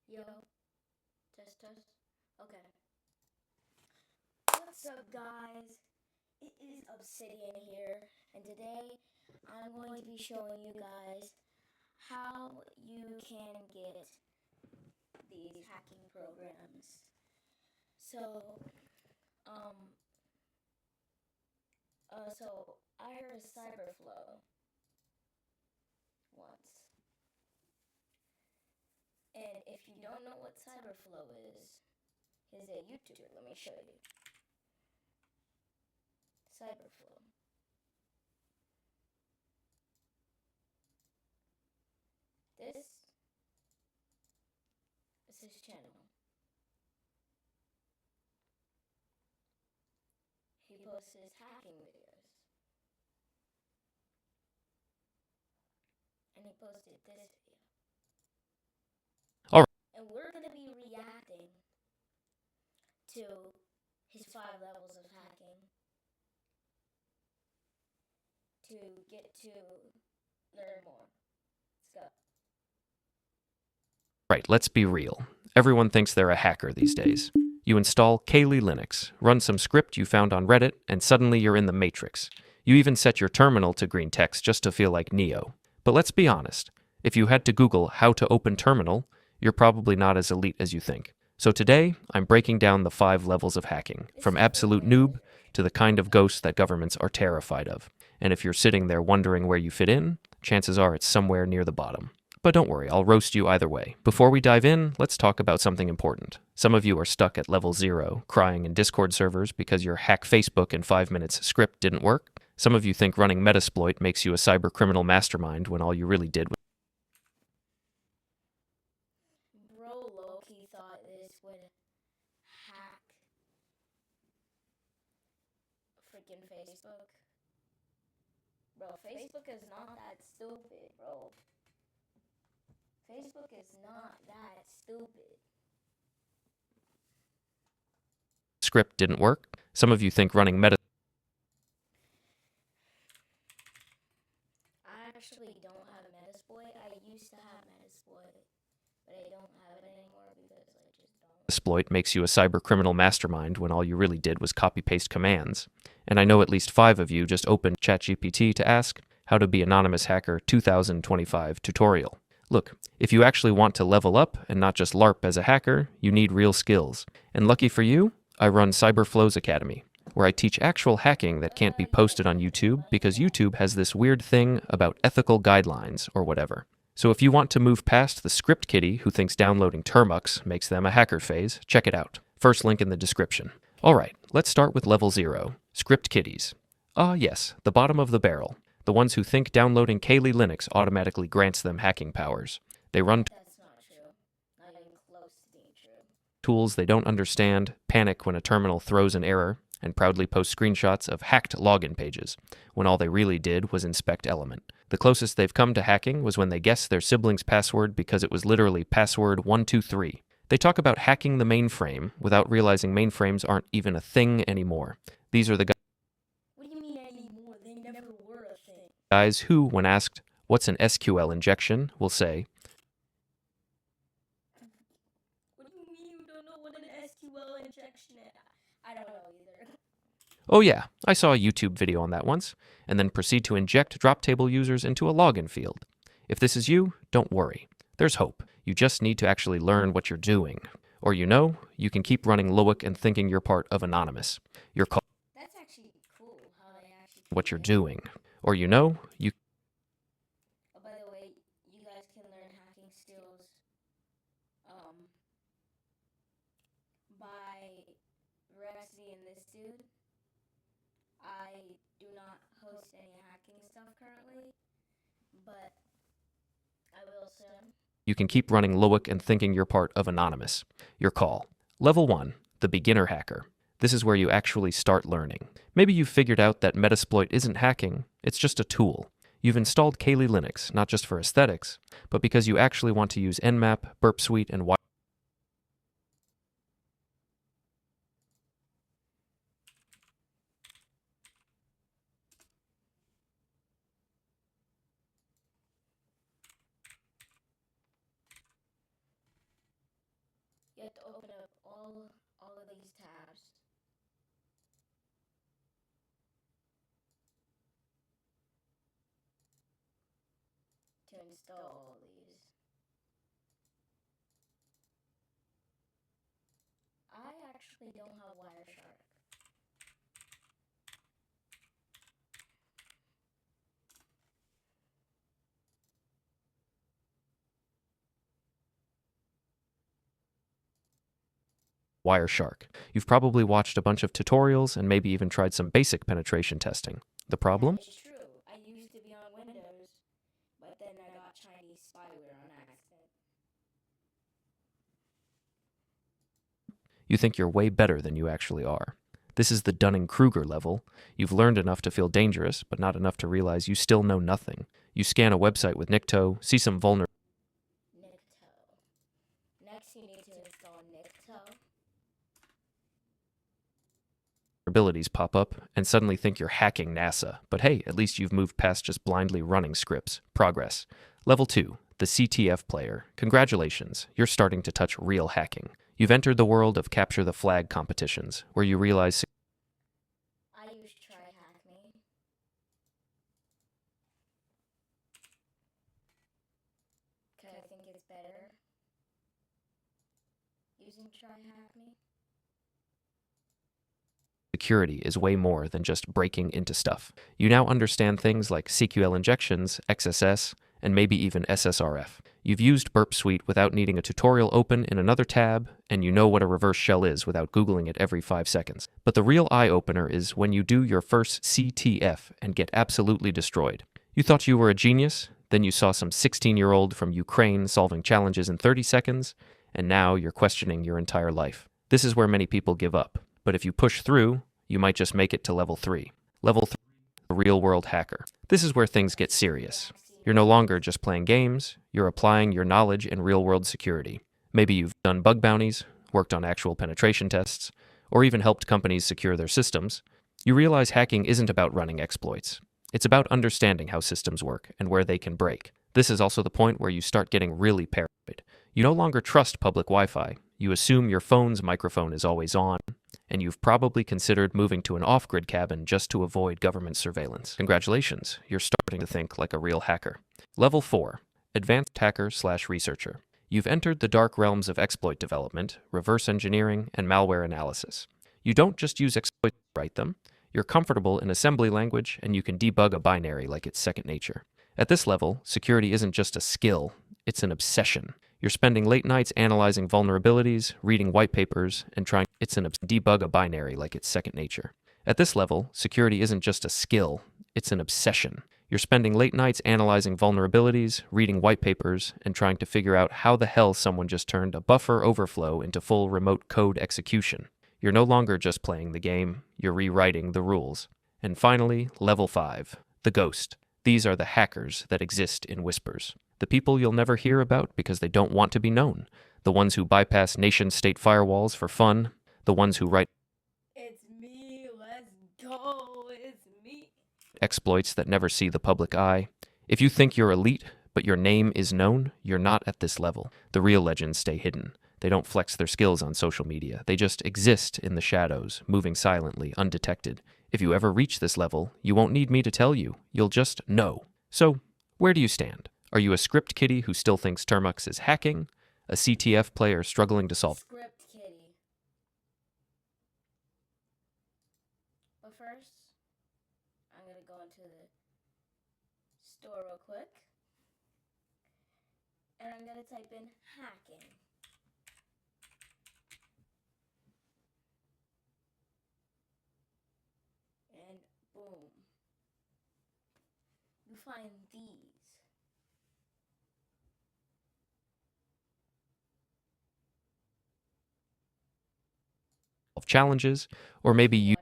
Yo, test test. Okay. What's up, guys? It is Obsidian here, and today I'm going to be showing you guys how you can get these hacking programs. So, um, so I heard of Cyberflow once, and if you don't know what Cyberflow is a YouTuber. Let me show you. Cyberflow. This is his channel. He posts his hacking videos. And he posted this video. All right. And we're going to be reacting to his 5 levels of hacking to get to learn more. Let's go. Right, let's be real. Everyone thinks they're a hacker these days. You install Kali Linux, run some script you found on Reddit, and suddenly you're in the Matrix. You even set your terminal to green text just to feel like Neo. But let's be honest. If you had to Google how to open terminal, you're probably not as elite as you think. So today, I'm breaking down the 5 levels of hacking, from absolute noob to the kind of ghost that governments are terrified of. And if you're sitting there wondering where you fit in, chances are it's somewhere near the bottom. But don't worry, I'll roast you either way. Before we dive in, let's talk about something important. Some of you are stuck at level 0, crying in Discord servers because your hack Facebook in 5 minutes script didn't work. Some of you think running Metasploit makes you a cybercriminal mastermind when all you really did was Bro Loki thought this would hack freaking Facebook. Bro, Facebook is not that stupid, bro. Facebook is not that stupid. script didn't work. Some of you think running Metasploit I actually don't have Metasploit. I used to have Metasploit, but I don't have it anymore because I just don't. makes you a cybercriminal mastermind when all you really did was copy-paste commands. And I know at least 5 of you just opened ChatGPT to ask, how to be anonymous hacker 2025 tutorial. Look, if you actually want to level up and not just LARP as a hacker, you need real skills. And lucky for you, I run Cyberflow's Academy, where I teach actual hacking that can't be posted on YouTube because YouTube has this weird thing about ethical guidelines or whatever. So if you want to move past the script kiddie who thinks downloading Termux makes them a hacker phase, check it out. First link in the description. Alright, let's start with level 0, script kiddies. Ah yes, the bottom of the barrel. The ones who think downloading Kali Linux automatically grants them hacking powers. They run That's not true. Not even close to being true. tools they don't understand, panic when a terminal throws an error, and proudly post screenshots of hacked login pages, when all they really did was inspect Element. The closest they've come to hacking was when they guessed their sibling's password because it was literally password 123. They talk about hacking the mainframe without realizing mainframes aren't even a thing anymore. These are the What do you mean anymore? They never were a thing. guys who, when asked, what's an SQL injection, will say, What do you mean you don't know what an SQL injection is? I don't know either. oh yeah, I saw a YouTube video on that once, and then proceed to inject drop table users into a login field. If this is you, don't worry. There's hope. You just need to actually learn what you're doing. Or you can keep running Loic and thinking you're part of Anonymous. You're called That's actually cool how they actually what you're do doing. Or you Oh, by the way, you guys can learn hacking skills by Rexy and this dude. I do not host any hacking stuff currently, but I will soon. you can keep running Loic and thinking you're part of Anonymous. Your call. Level 1, the beginner hacker. This is where you actually start learning. Maybe you've figured out that Metasploit isn't hacking, it's just a tool. You've installed Kali Linux, not just for aesthetics, but because you actually want to use Nmap, Burp Suite, and You have to open up all of these tabs to install all these. I actually don't have Wireshark. Wireshark. You've probably watched a bunch of tutorials and maybe even tried some basic penetration testing. The problem? That is true. I used to be on Windows, but then I got Chinese spyware on accident. You think you're way better than you actually are. This is the Dunning-Kruger level. You've learned enough to feel dangerous, but not enough to realize you still know nothing. You scan a website with Nikto, see some Nikto. Next, you need to install Nikto. vulnerabilities pop up, and suddenly think you're hacking NASA. But hey, at least you've moved past just blindly running scripts. Progress. Level 2, the CTF player. Congratulations, you're starting to touch real hacking. You've entered the world of capture the flag competitions, where you realize I use TryHackMe. Because I think it's better using TryHackMe. security is way more than just breaking into stuff. You now understand things like CQL injections, XSS, and maybe even SSRF. You've used Burp Suite without needing a tutorial open in another tab, and you know what a reverse shell is without Googling it every 5 seconds. But the real eye-opener is when you do your first CTF and get absolutely destroyed. You thought you were a genius, then you saw some 16-year-old from Ukraine solving challenges in 30 seconds, and now you're questioning your entire life. This is where many people give up. But if you push through, you might just make it to level 3. Level 3, the real-world hacker. This is where things get serious. You're no longer just playing games, you're applying your knowledge in real-world security. Maybe you've done bug bounties, worked on actual penetration tests, or even helped companies secure their systems. You realize hacking isn't about running exploits. It's about understanding how systems work and where they can break. This is also the point where you start getting really paranoid. You no longer trust public Wi-Fi. You assume your phone's microphone is always on, and you've probably considered moving to an off-grid cabin just to avoid government surveillance. Congratulations, you're starting to think like a real hacker. Level 4, Advanced Hacker/Researcher. You've entered the dark realms of exploit development, reverse engineering, and malware analysis. You don't just use exploits to write them. You're comfortable in assembly language, and you can debug a binary like it's second nature. At this level, security isn't just a skill, it's an obsession. You're spending late nights analyzing vulnerabilities, reading white papers, and trying to debug a binary like it's second nature. At this level, security isn't just a skill, it's an obsession. You're spending late nights analyzing vulnerabilities, reading white papers, and trying to figure out how the hell someone just turned a buffer overflow into full remote code execution. You're no longer just playing the game, you're rewriting the rules. And finally, Level 5, the Ghost. These are the hackers that exist in whispers. The people you'll never hear about because they don't want to be known. The ones who bypass nation-state firewalls for fun. The ones who write It's me, let's go, it's me. Exploits that never see the public eye. If you think you're elite, but your name is known, you're not at this level. The real legends stay hidden. They don't flex their skills on social media. They just exist in the shadows, moving silently, undetected. If you ever reach this level, you won't need me to tell you. You'll just know. So, where do you stand? Are you a script kiddie who still thinks Termux is hacking? A CTF player struggling to solve? Script kitty. But first, I'm gonna go into the store real quick. And I'm gonna type in hacking. And boom. You find these. Challenges, or maybe you